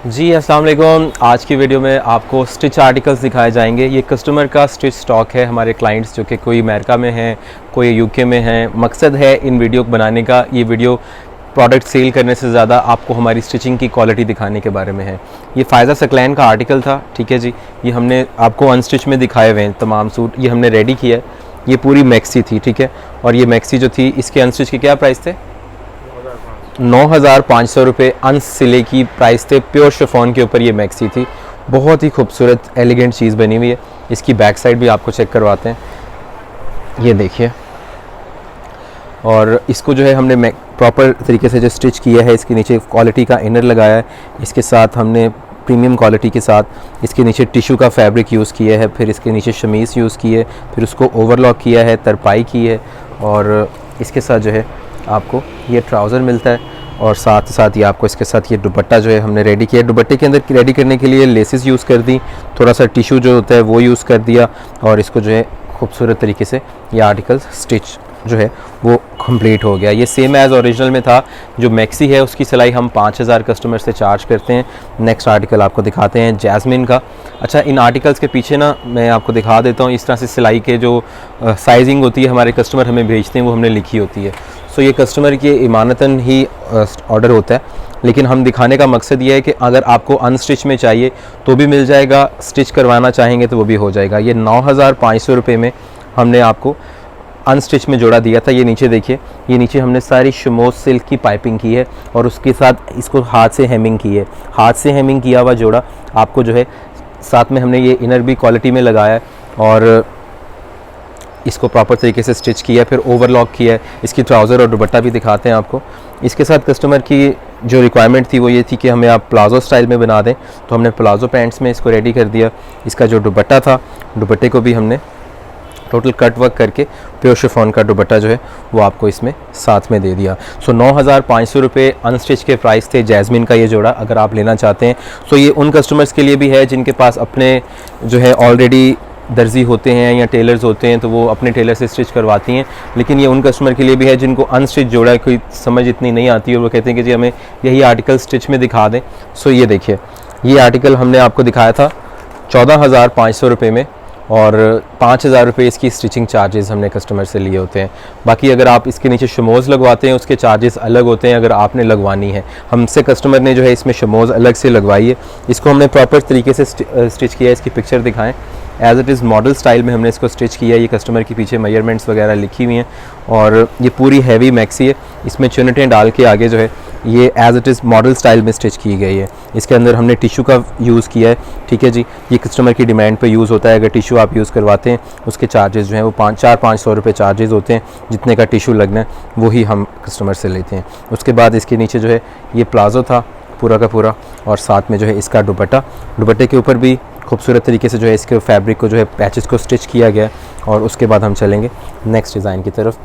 जी अस्सलाम वालेकुम। आज की वीडियो में आपको स्टिच आर्टिकल्स दिखाए जाएंगे। ये कस्टमर का स्टिच स्टॉक है। हमारे क्लाइंट्स जो कि कोई अमेरिका में हैं, कोई यूके में हैं। मकसद है इन वीडियो बनाने का, ये वीडियो प्रोडक्ट सेल करने से ज़्यादा आपको हमारी स्टिचिंग की क्वालिटी दिखाने के बारे में है। ये फ़ायज़ा सकलैन का आर्टिकल था, ठीक है जी। ये हमने आपको अनस्टिच में दिखाए हुए हैं तमाम सूट, ये हमने रेडी किया है। ये पूरी मैक्सी थी, ठीक है। और ये मैक्सी जो थी, इसके अनस्टिच के क्या प्राइस थे? 9,500 रुपये अनसिले की प्राइस थे। प्योर शिफॉन के ऊपर ये मैक्सी थी। बहुत ही खूबसूरत एलिगेंट चीज़ बनी हुई है। इसकी बैक साइड भी आपको चेक करवाते हैं, ये देखिए। और इसको जो है हमने प्रॉपर तरीके से जो स्टिच किया है, इसके नीचे क्वालिटी का इनर लगाया है। इसके साथ हमने प्रीमियम क्वालिटी के साथ इसके नीचे टिशू का फैब्रिक यूज़ किया है, फिर इसके नीचे शमीज़ यूज़ की है, फिर उसको ओवरलॉक किया है, तरपाई की है। और इसके साथ जो है आपको ये ट्राउज़र मिलता है और साथ साथ ये आपको इसके साथ ये दुपट्टा जो है हमने रेडी किया है। दुपट्टे के अंदर रेडी करने के लिए लेसेस यूज़ कर दी, थोड़ा सा टिशू जो होता है वो यूज़ कर दिया और इसको जो है खूबसूरत तरीके से ये आर्टिकल स्टिच जो है वो कंप्लीट हो गया। ये सेम एज़ ओरिजिनल में था। जो मैक्सी है उसकी सिलाई हम 5,000 कस्टमर से चार्ज करते हैं। नेक्स्ट आर्टिकल आपको दिखाते हैं जैस्मिन का। अच्छा, इन आर्टिकल्स के पीछे ना मैं आपको दिखा देता हूँ, इस तरह से सिलाई के जो साइजिंग होती है हमारे कस्टमर हमें भेजते हैं वो हमने लिखी होती है। सो ये कस्टमर की इमानतन ही ऑर्डर होता है, लेकिन हम दिखाने का मकसद ये है कि अगर आपको अनस्टिच में चाहिए तो भी मिल जाएगा, स्टिच करवाना चाहेंगे तो वो भी हो जाएगा। ये 9,500 रुपये में हमने आपको अनस्टिच में जोड़ा दिया था। ये नीचे देखिए, ये नीचे हमने सारी शमोज सिल्क की पाइपिंग की है और उसके साथ इसको हाथ से हेमिंग की है। हाथ से हेमिंग किया हुआ जोड़ा आपको जो है, साथ में हमने ये इनर भी क्वालिटी में लगाया है और इसको प्रॉपर तरीके से स्टिच किया, फिर ओवरलॉक किया है। इसकी ट्राउज़र और दुपट्टा भी दिखाते हैं आपको। इसके साथ कस्टमर की जो रिक्वायरमेंट थी वो ये थी कि हमें आप प्लाज़ो स्टाइल में बना दें, तो हमने प्लाज़ो पैंट्स में इसको रेडी कर दिया। इसका जो दुपट्टा था, दुपट्टे को भी हमने टोटल कट वर्क करके प्योर शिफॉन का दुपट्टा जो है वो आपको इसमें साथ में दे दिया। सो 9,500 रुपये अनस्टिच के प्राइस थे जैस्मिन का ये जोड़ा। अगर आप लेना चाहते हैं सो ये उन कस्टमर्स के लिए भी है जिनके पास अपने जो है ऑलरेडी दर्जी होते हैं या टेलर्स होते हैं, तो वो अपने टेलर से स्टिच करवाती हैं। लेकिन ये उन कस्टमर के लिए भी है जिनको अनस्टिच जोड़ा कोई समझ इतनी नहीं आती और वो कहते हैं कि जी हमें यही आर्टिकल स्टिच में दिखा दें। सो ये देखिए, ये आर्टिकल हमने आपको दिखाया था 14,500 रुपये में और 5,000 रुपये इसकी स्टिचिंग चार्जेस हमने कस्टमर से लिए होते हैं। बाकी अगर आप इसके नीचे शमोज़ लगवाते हैं उसके चार्जेस अलग होते हैं। अगर आपने लगवानी है, हमसे कस्टमर ने जो है इसमें शमोज़ अलग से लगवाई है। इसको हमने प्रॉपर तरीके से स्टिच किया है। इसकी पिक्चर दिखाएं। As it is model style में हमने इसको स्टिच किया है। ये कस्टमर के पीछे मेजरमेंट्स वगैरह लिखी हुई हैं और ये पूरी हैवी मैक्सी है। इसमें चुनटें डाल के आगे जो है ये as it is model style में स्टिच की गई है। इसके अंदर हमने टिशू का यूज़ किया है, ठीक है जी। ये कस्टमर की डिमांड पे यूज़ होता है। अगर टिशू आप यूज़ करवाते हैं उसके चार्जेस जो हैं वो 500 रुपये चार्जेस होते हैं। जितने का टिशू लगना है वही हम कस्टमर से लेते हैं। उसके बाद इसके नीचे जो है ये प्लाज़ो था पूरा का पूरा और साथ में जो है इसका दुपट्टा। दुपट्टे के ऊपर भी खूबसूरत तरीके से जो है इसके फैब्रिक को जो है पैचेस को स्टिच किया गया। और उसके बाद हम चलेंगे नेक्स्ट डिज़ाइन की तरफ।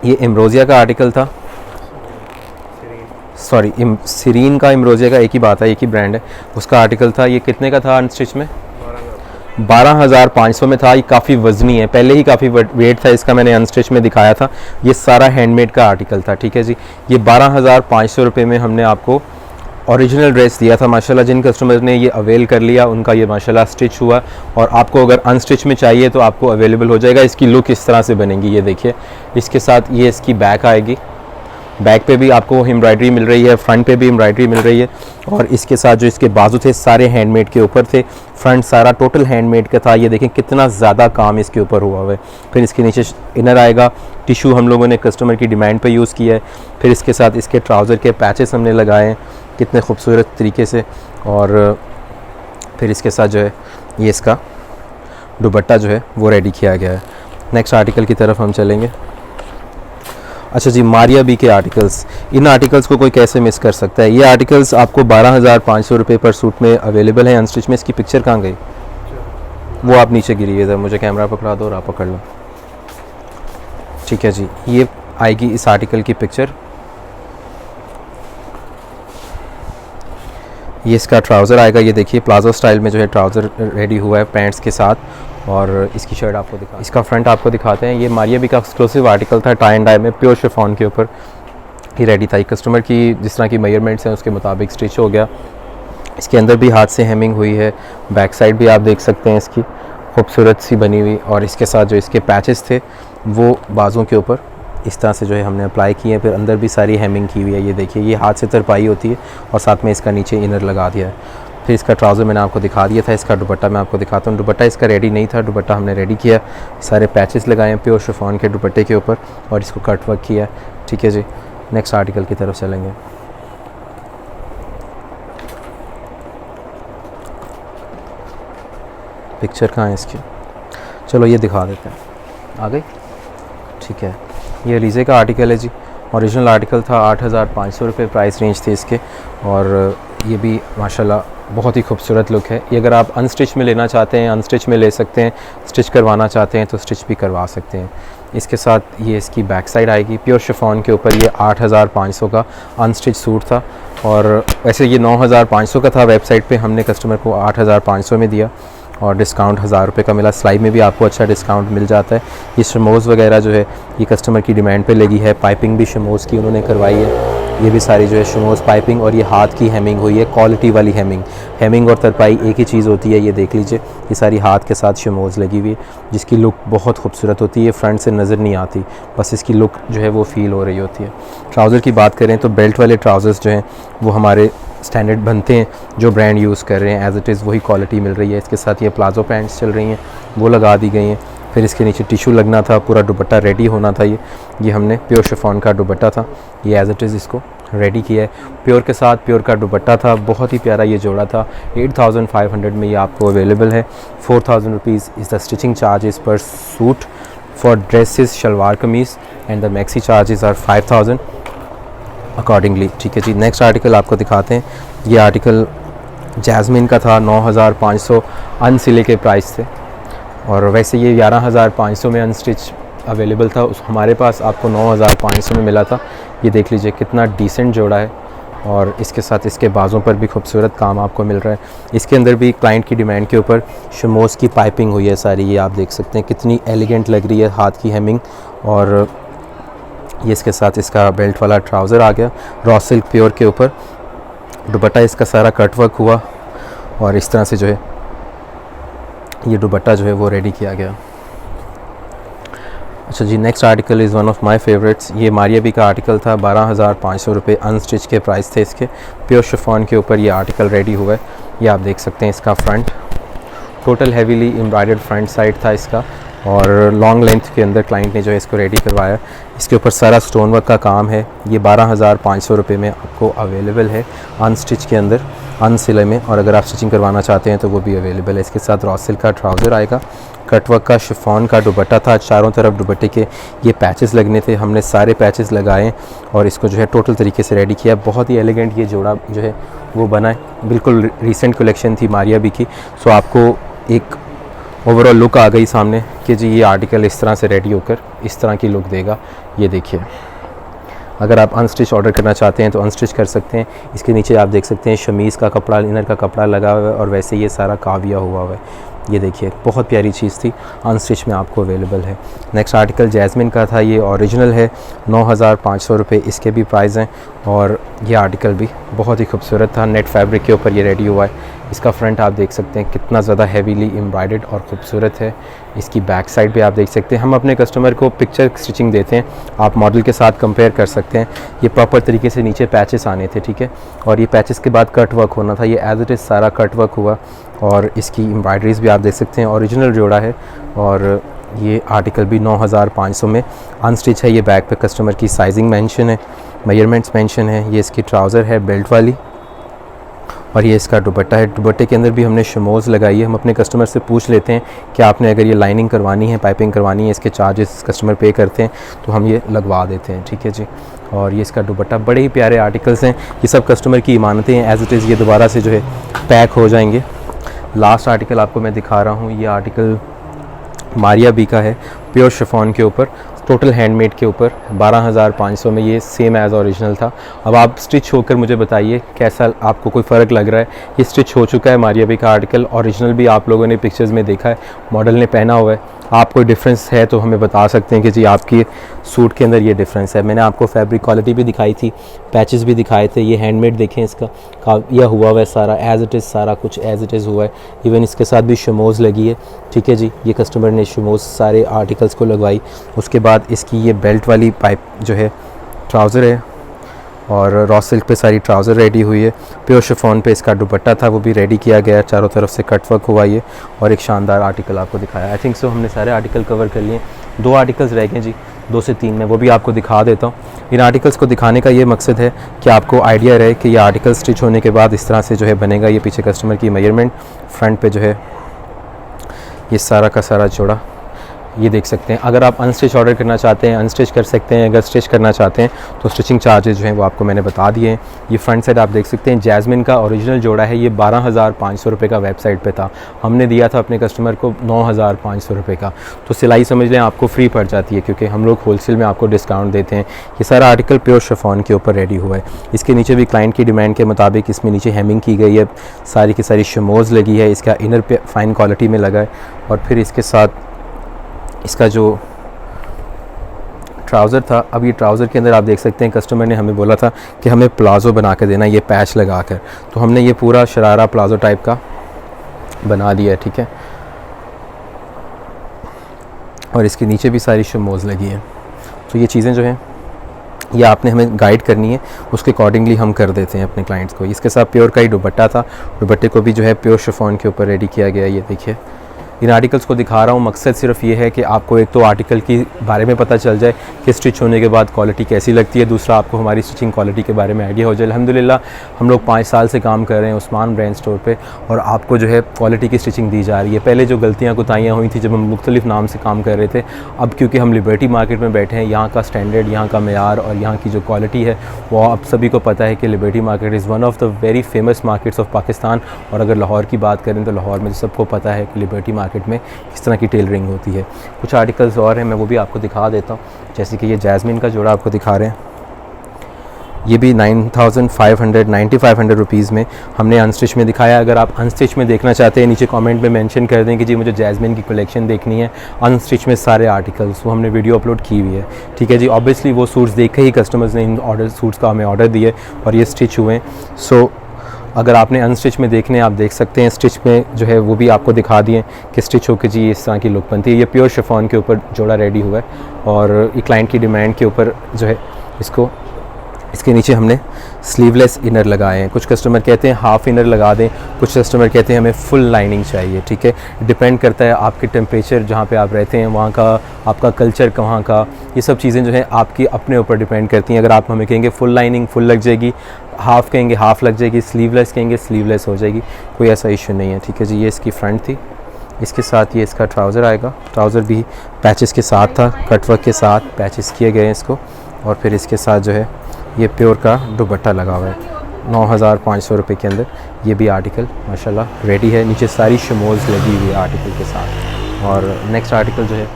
ये एम्ब्रोजिया का आर्टिकल था, सॉरी सीरीन का एम्ब्रोजिया का एक ही बात है, एक ही ब्रांड है। उसका आर्टिकल था। ये कितने का था अनस्टिच में? 12,500 में था। ये काफ़ी वज़नी है, पहले ही काफ़ी वेट था इसका, मैंने अनस्टिच में दिखाया था। ये सारा हैंडमेड का आर्टिकल था, ठीक है जी। ये 12,500 रुपये में हमने आपको ओरिजिनल ड्रेस दिया था। माशाल्लाह जिन कस्टमर ने ये अवेल कर लिया उनका ये माशाल्लाह स्टिच हुआ। और आपको अगर अनस्टिच में चाहिए तो आपको अवेलेबल हो जाएगा। इसकी लुक इस तरह से बनेगी, ये देखिए। इसके साथ ये इसकी बैक आएगी। बैक पे भी आपको एम्ब्रॉयडरी मिल रही है, फ्रंट पे भी एम्ब्रॉयडरी मिल रही है। और इसके साथ जो इसके बाजू थे सारे हैंडमेड के ऊपर थे। फ्रंट सारा टोटल हैंडमेड का था। ये देखें कितना ज़्यादा काम इसके ऊपर हुआ हुआ है। फिर इसके नीचे इनर आएगा। टिशू हम लोगों ने कस्टमर की डिमांड पे यूज़ किया है। फिर इसके साथ इसके ट्राउज़र के पैचेस हमने लगाए हैं कितने खूबसूरत तरीके से। और फिर इसके साथ जो है ये इसका दुपट्टा जो है वो रेडी किया गया है। नेक्स्ट आर्टिकल की तरफ हम चलेंगे। अच्छा जी, मारिया बी के आर्टिकल्स। इन आर्टिकल्स को कोई कैसे मिस कर सकता है? ये आर्टिकल्स आपको 12,500 रुपये पर सूट में अवेलेबल है अनस्टिच में। इसकी पिक्चर कहाँ गई? वो आप नीचे गिरी है, मुझे कैमरा पकड़ा दो और आप पकड़ लो, ठीक है जी। ये आएगी इस आर्टिकल की पिक्चर। ये इसका ट्राउज़र आएगा। ये देखिए प्लाजो स्टाइल में जो है ट्राउज़र रेडी हुआ है पैंट्स के साथ। और इसकी शर्ट आपको दिखा, इसका फ्रंट आपको दिखाते हैं। ये मारिया बी का एक्सक्लूसिव आर्टिकल था, टाई एंड डाई में प्योर शिफॉन के ऊपर ही रेडी था। कस्टमर की जिस तरह की मेजरमेंट्स हैं उसके मुताबिक स्टिच हो गया। इसके अंदर भी हाथ से हेमिंग हुई है, बैक साइड भी आप देख सकते हैं इसकी खूबसूरत सी बनी हुई, और इसके साथ जो इसके पैचेस थे वो बाजों के ऊपर इस तरह से जो है हमने अप्लाई किए हैं। फिर अंदर भी सारी हेमिंग की हुई है, ये देखिए ये हाथ से तरपाई होती है, और साथ में इसका नीचे इनर लगा दिया है। फिर इसका ट्राउज़र मैंने आपको दिखा दिया था, इसका दुपट्टा मैं आपको दिखाता हूँ। दुपट्टा इसका रेडी नहीं था, दुपट्टा हमने रेडी किया, सारे पैचेस लगाए हैं प्योर शिफॉन के दुपट्टे के ऊपर, और इसको कट वर्क किया। ठीक है जी, नेक्स्ट आर्टिकल की तरफ चलेंगे। पिक्चर कहाँ है इसकी, चलो ये दिखा देते हैं, आ गई। ठीक है, ये लीजे का आर्टिकल है जी, ओरिजिनल आर्टिकल था, 8,500 रुपये प्राइस रेंज थी इसके, और ये भी माशाल्लाह बहुत ही खूबसूरत लुक है। ये अगर आप अनस्टिच में लेना चाहते हैं अनस्टिच में ले सकते हैं, स्टिच करवाना चाहते हैं तो स्टिच भी करवा सकते हैं। इसके साथ ये इसकी बैक साइड आएगी, प्योर शिफॉन के ऊपर ये 8,500 का अनस्टिच सूट था, और वैसे ये 9,500 का था, वेबसाइट पे हमने कस्टमर को 8,500 में दिया, और डिस्काउंट 1,000 रुपये का मिला। सिलाई में भी आपको अच्छा डिस्काउंट मिल जाता है। ये शमोज़ वगैरह जो है ये कस्टमर की डिमांड पे लगी है, पाइपिंग भी शमोज़ की उन्होंने करवाई है, ये भी सारी जो है शमोज़ पाइपिंग, और ये हाथ की हेमिंग हुई है, क्वालिटी वाली हेमिंग और तरपाई एक ही चीज़ होती है। ये देख लीजिए, ये सारी हाथ के साथ शमोज़ लगी हुई है, जिसकी लुक बहुत खूबसूरत होती है, फ्रंट से नज़र नहीं आती, बस इसकी लुक जो है वो फ़ील हो रही होती है। ट्राउज़र की बात करें तो बेल्ट वाले ट्राउज़र्स जो हैं वो हमारे स्टैंडर्ड बनते हैं, जो ब्रांड यूज़ कर रहे हैं एज़ इट इज़ वही क्वालिटी मिल रही है। इसके साथ ये प्लाजो पैंट्स चल रही हैं, वो लगा दी गई हैं। फिर इसके नीचे टिशू लगना था, पूरा दुपट्टा रेडी होना था। ये हमने प्योर शिफॉन का दुपट्टा था, ये एज़ इट इज़ इसको रेडी किया है। प्योर के साथ प्योर का दुपट्टा था, बहुत ही प्यारा ये जोड़ा था। 8,500 में ये आपको अवेलेबल है। 4,000 rupees is the stitching charges per suit for dresses, salwar kameez, and the maxi charges are 5,000 accordingly. ठीक है जी, नेक्स्ट आर्टिकल आपको दिखाते हैं। ये आर्टिकल जैस्मिन का था, 9,500 अनसिले के प्राइस थे, और वैसे ये 11,500 में अनस्टिच अवेलेबल था, उस हमारे पास आपको 9,500 में मिला था। ये देख लीजिए कितना डिसेंट जोड़ा है, और इसके साथ इसके बाजों पर भी खूबसूरत काम आपको मिल रहा है। इसके अंदर भी क्लाइंट की डिमांड के ऊपर शमोज़ की पाइपिंग हुई है सारी, ये आप देख सकते हैं कितनी एलिगेंट लग रही है, हाथ की हेमिंग, और ये इसके साथ इसका बेल्ट वाला ट्राउज़र आ गया रॉ सिल्क प्योर के ऊपर। दुपट्टा इसका सारा कट वर्क हुआ, और इस तरह से जो है ये दुपट्टा जो है वो रेडी किया गया। अच्छा जी, next article is one of my favourites. ये मारिया बी का आर्टिकल था, 12,500 रुपये अनस्टिच के प्राइस थे इसके। प्योर शिफॉन के ऊपर ये आर्टिकल रेडी हुआ है, ये आप देख सकते हैं। इसका front total heavily embroidered front side था इसका, और लॉन्ग लेंथ के अंदर क्लाइंट ने जो है इसको रेडी करवाया। इसके ऊपर सारा स्टोन वर्क का काम है। ये 12,500 रुपये में आपको अवेलेबल है अनस्टिच के अंदर, अनसिले में, और अगर आप स्टिचिंग करवाना चाहते हैं तो वो भी अवेलेबल है। इसके साथ रॉ सिल्क का ट्राउज़र आएगा, कटवर्क का शिफॉन का दुपट्टा था, चारों तरफ दुपट्टे के ये पैचेस लगने थे, हमने सारे पैचेस लगाए और इसको जो है टोटल तरीके से रेडी किया। बहुत ही एलिगेंट ये जोड़ा जो है वो बना है, बिल्कुल रिसेंट कलेक्शन थी मारिया बी की। सो आपको एक ओवरऑल लुक आ गई सामने कि जी ये आर्टिकल इस तरह से रेडी होकर इस तरह की लुक देगा। ये देखिए, अगर आप अनस्टिच ऑर्डर करना चाहते हैं तो अनस्टिच कर सकते हैं। इसके नीचे आप देख सकते हैं शमीज़ का कपड़ा, इनर का कपड़ा लगा हुआ है, और वैसे ये सारा काविया हुआ है। ये देखिए बहुत प्यारी चीज़ थी, अनस्टिच में आपको अवेलेबल है। नेक्स्ट आर्टिकल जैस्मिन का था, ये ओरिजिनल है, 9,500 रुपये इसके भी प्राइस हैं, और ये आर्टिकल भी बहुत ही खूबसूरत था, नेट फैब्रिक के ऊपर ये रेडी हुआ है। इसका फ्रंट आप देख सकते हैं कितना ज़्यादा हैवीली एम्ब्रॉयडर्ड और ख़ूबसूरत है। इसकी बैक साइड भी आप देख सकते हैं। हम अपने कस्टमर को पिक्चर स्टिचिंग देते हैं, आप मॉडल के साथ कंपेयर कर सकते हैं। ये प्रॉपर तरीके से नीचे पैचेस आने थे, ठीक है, और ये पैचेस के बाद कट वर्क होना था। ये एज इट इज़ सारा कट वर्क हुआ, और इसकी एम्ब्रॉयडरीज भी आप देख सकते हैं, ओरिजिनल जोड़ा है। और ये आर्टिकल भी 9,500 में अनस्टिच है। ये बैक पे कस्टमर की साइजिंग मेंशन है, मेजरमेंट्स मेंशन है। ये इसकी ट्राउज़र है बेल्ट वाली, और ये इसका दुपट्टा है। दुपट्टे के अंदर भी हमने शमोज़ लगाई है। हम अपने कस्टमर से पूछ लेते हैं कि आपने अगर ये लाइनिंग करवानी है, पाइपिंग करवानी है, इसके चार्जेस कस्टमर पे करते हैं तो हम ये लगवा देते हैं, ठीक है जी। और ये इसका दुपट्टा, बड़े ही प्यारे आर्टिकल्स हैं। ये सब कस्टमर की इमानतें हैं, एज़ इट इज़ ये दोबारा से जो है पैक हो जाएंगे। लास्ट आर्टिकल आपको मैं दिखा रहा हूँ, ये आर्टिकल मारिया बी का है, प्योर शिफॉन के ऊपर, टोटल हैंडमेड के ऊपर, 12,500 में ये सेम एज़ ओरिजिनल था। अब आप स्टिच होकर मुझे बताइए कैसा आपको कोई फ़र्क लग रहा है। ये स्टिच हो चुका है मारिया बी का आर्टिकल, ओरिजिनल भी आप लोगों ने पिक्चर्स में देखा है, मॉडल ने पहना हुआ है। आप कोई डिफरेंस है तो हमें बता सकते हैं कि जी आपकी सूट के अंदर ये डिफरेंस है। मैंने आपको फैब्रिक क्वालिटी भी दिखाई थी, पैचेस भी दिखाए थे। ये हैंडमेड देखें, इसका यह हुआ हुआ है सारा एज़ इट इज़, सारा कुछ एज़ इट इज़ हुआ है। इवन इसके साथ भी शमोज़ लगी है, ठीक है जी। ये कस्टमर ने शमोज़ सारे आर्टिकल्स को लगवाई। उसके बाद इसकी ये बेल्ट वाली पाइप जो है ट्राउज़र है, और रॉ सिल्क पे सारी ट्राउज़र रेडी हुई है। प्योर शिफॉन पे इसका दुपट्टा था, वो भी रेडी किया गया है, चारों तरफ से कट वर्क हुआ ये, और एक शानदार आर्टिकल आपको दिखाया। आई थिंक सो हमने सारे आर्टिकल कवर कर लिए। 2 आर्टिकल्स रह गए जी, 2 से 3 में, वो भी आपको दिखा देता हूँ। इन आर्टिकल्स को दिखाने का ये मकसद है कि आपको आइडिया रहे कि ये आर्टिकल स्टिच होने के बाद इस तरह से जो है बनेगा। ये पीछे कस्टमर की मेजरमेंट, फ्रंट पे जो है ये सारा का सारा जोड़ा ये देख सकते हैं। अगर आप अनस्टिच ऑर्डर करना चाहते हैं अनस्टिच कर सकते हैं, अगर स्टिच करना चाहते हैं तो स्टिचिंग चार्जेस जो हैं वो आपको मैंने बता दिए हैं। ये फ्रंट साइड आप देख सकते हैं, जैस्मिन का ओरिजिनल जोड़ा है, ये 12,500 रुपये का वेबसाइट पे था, हमने दिया था अपने कस्टमर को 9,500 रुपये का। तो सिलाई समझ लें आपको फ्री पड़ जाती है, क्योंकि हम लोग होलसेल में आपको डिस्काउंट देते हैं। ये सारा आर्टिकल प्योर शिफॉन के ऊपर रेडी हुआ है। इसके नीचे भी क्लाइंट की डिमांड के मुताबिक इसमें नीचे हेमिंग की गई है, सारी की सारी शमोज़ लगी है, इसका इनर पे फाइन क्वालिटी में लगा है। और फिर इसके साथ इसका जो ट्राउज़र था, अब ये ट्राउज़र के अंदर आप देख सकते हैं कस्टमर ने हमें बोला था कि हमें प्लाज़ो बना के देना, ये पैच लगा कर, तो हमने ये पूरा शरारा प्लाज़ो टाइप का बना दिया है, ठीक है। और इसके नीचे भी सारी शमोज़ लगी है। तो ये चीज़ें जो हैं ये आपने हमें गाइड करनी है, उसके अकॉर्डिंगली हम कर देते हैं अपने क्लाइंट्स को। इसके साथ प्योर का ही दुपट्टा था, दुपट्टे को भी जो है प्योर शिफॉन के ऊपर रेडी किया गया है। ये देखिए इन आर्टिकल्स को दिखा रहा हूँ, मकसद सिर्फ ये है कि आपको एक तो आर्टिकल की बारे में पता चल जाए कि स्टिच होने के बाद क्वालिटी कैसी लगती है, दूसरा आपको हमारी स्टिचिंग क्वालिटी के बारे में आइडिया हो जाए। अल्हम्दुलिल्लाह हम लोग 5 साल से काम कर रहे हैं उस्मान ब्रांड स्टोर पे, और आपको जो है क्वालिटी की स्टिचिंग दी जा रही है। पहले जो गलतियाँ कोताहियाँ हुई थी जब हम मुख्तलिफ नाम से काम कर रहे थे, अब क्योंकि हम लिबर्टी मार्केट में बैठे हैं, यहाँ का स्टैंडर्ड, यहाँ का मेयार और यहाँ की जो क्वालिटी है वो आप सभी को पता है कि liberty market is one of the very famous markets of Pakistan. और अगर लाहौर की बात करें तो लाहौर में सबको पता है कि लिबर्टी मार्केट में किस की टेलरिंग होती है। कुछ आर्टिकल्स और हैं, मैं वो भी आपको दिखा देता हूँ, जैसे कि ये जैस्मिन का जोड़ा आपको दिखा रहे हैं। ये भी 9,500 रुपीज़ में हमने अनस्टिच में दिखाया। अगर आप अनस्टिच में देखना चाहते हैं नीचे कमेंट में मेंशन कर दें कि जी मुझे जैस्मिन की कलेक्शन देखनी है अनस्टिच में सारे आर्टिकल्स, वो हमने वीडियो अपलोड की हुई है, ठीक है जी। ऑब्वियसली वो सूट्स देख के ही कस्टमर्स ने इन सूट्स का हमें ऑर्डर दिए और ये स्टिच हुए। सो अगर आपने अनस्टिच में देखने आप देख सकते हैं, स्टिच में जो है वो भी आपको दिखा दिए कि स्टिच होकर जी इस तरह की लुक बनती है। ये प्योर शिफॉन के ऊपर जोड़ा रेडी हुआ है, और ये क्लाइंट की डिमांड के ऊपर जो है इसके नीचे हमने स्लीवलेस इनर लगाए हैं। कुछ कस्टमर कहते हैं हाफ़ इनर लगा दें, कुछ कस्टमर कहते हैं हमें फुल लाइनिंग चाहिए, ठीक है। डिपेंड करता है आपके टेम्परेचर जहाँ पे आप रहते हैं, वहाँ का आपका कल्चर कहाँ का, ये सब चीज़ें जो है आपकी अपने ऊपर डिपेंड करती हैं। अगर आप हमें कहेंगे फुल लाइनिंग फुल लग जाएगी, हाफ़ कहेंगे हाफ़ लग जाएगी, स्लीवलेस कहेंगे स्लीवलेस हो जाएगी, कोई ऐसा इशू नहीं है, ठीक है जी। ये इसकी फ्रंट थी, इसके साथ ये इसका ट्राउज़र आएगा। ट्राउज़र भी पैचेस के साथ था, कटवर्क के साथ पैचेस किए गए हैं इसको, और फिर इसके साथ जो है ये प्योर का दुपट्टा लगा हुआ है 9,500 रुपये के अंदर। ये भी आर्टिकल माशाल्लाह रेडी है, नीचे सारी शमोज़ लगी हुई है आर्टिकल के साथ। और नेक्स्ट आर्टिकल जो है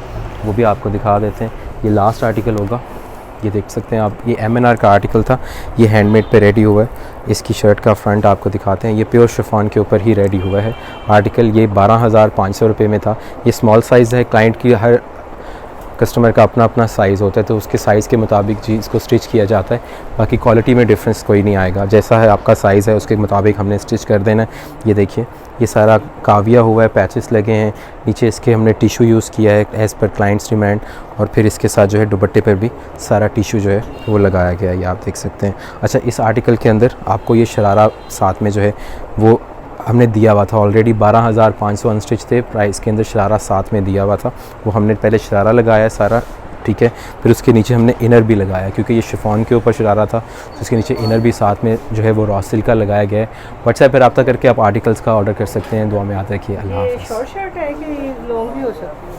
वो भी आपको दिखा देते हैं, ये लास्ट आर्टिकल होगा। ये देख सकते हैं आप, ये MNR का आर्टिकल था, ये हैंडमेड पे रेडी हुआ है। इसकी शर्ट का फ्रंट आपको दिखाते हैं, ये प्योर शिफॉन के ऊपर ही रेडी हुआ है आर्टिकल। ये 12,500 रुपये में था। ये स्मॉल साइज़ है, क्लाइंट की हर कस्टमर का अपना अपना साइज़ होता है, तो उसके साइज़ के मुताबिक जी इसको स्टिच किया जाता है। बाकी क्वालिटी में डिफरेंस कोई नहीं आएगा, जैसा है आपका साइज़ है उसके मुताबिक हमने स्टिच कर देना है। ये देखिए ये सारा काविया हुआ है, पैचेस लगे हैं, नीचे इसके हमने टिशू यूज़ किया है एज़ पर क्लाइंट्स डिमांड, और फिर इसके साथ जो है दुपट्टे पर भी सारा टिशू जो है वो लगाया गया है, ये आप देख सकते हैं। अच्छा, इस आर्टिकल के अंदर आपको ये शरारा साथ में जो है वो हमने दिया हुआ था ऑलरेडी। 12,500 अनस्टिच थे, प्राइस के अंदर शरारा साथ में दिया हुआ था, वो हमने पहले शरारा लगाया सारा, ठीक है। फिर उसके नीचे हमने इनर भी लगाया, क्योंकि ये शिफॉन के ऊपर शरारा था, तो उसके नीचे इनर भी साथ में जो है वो रॉ सिल्क का लगाया गया है। व्हाट्सएप पर रब्ता करके आप आर्टिकल्स का ऑर्डर कर सकते हैं। दुआ में याद रखिए। अल्लाह हाफ़िज़। शॉर्ट शर्ट है कि लॉन्ग भी हो सकती है?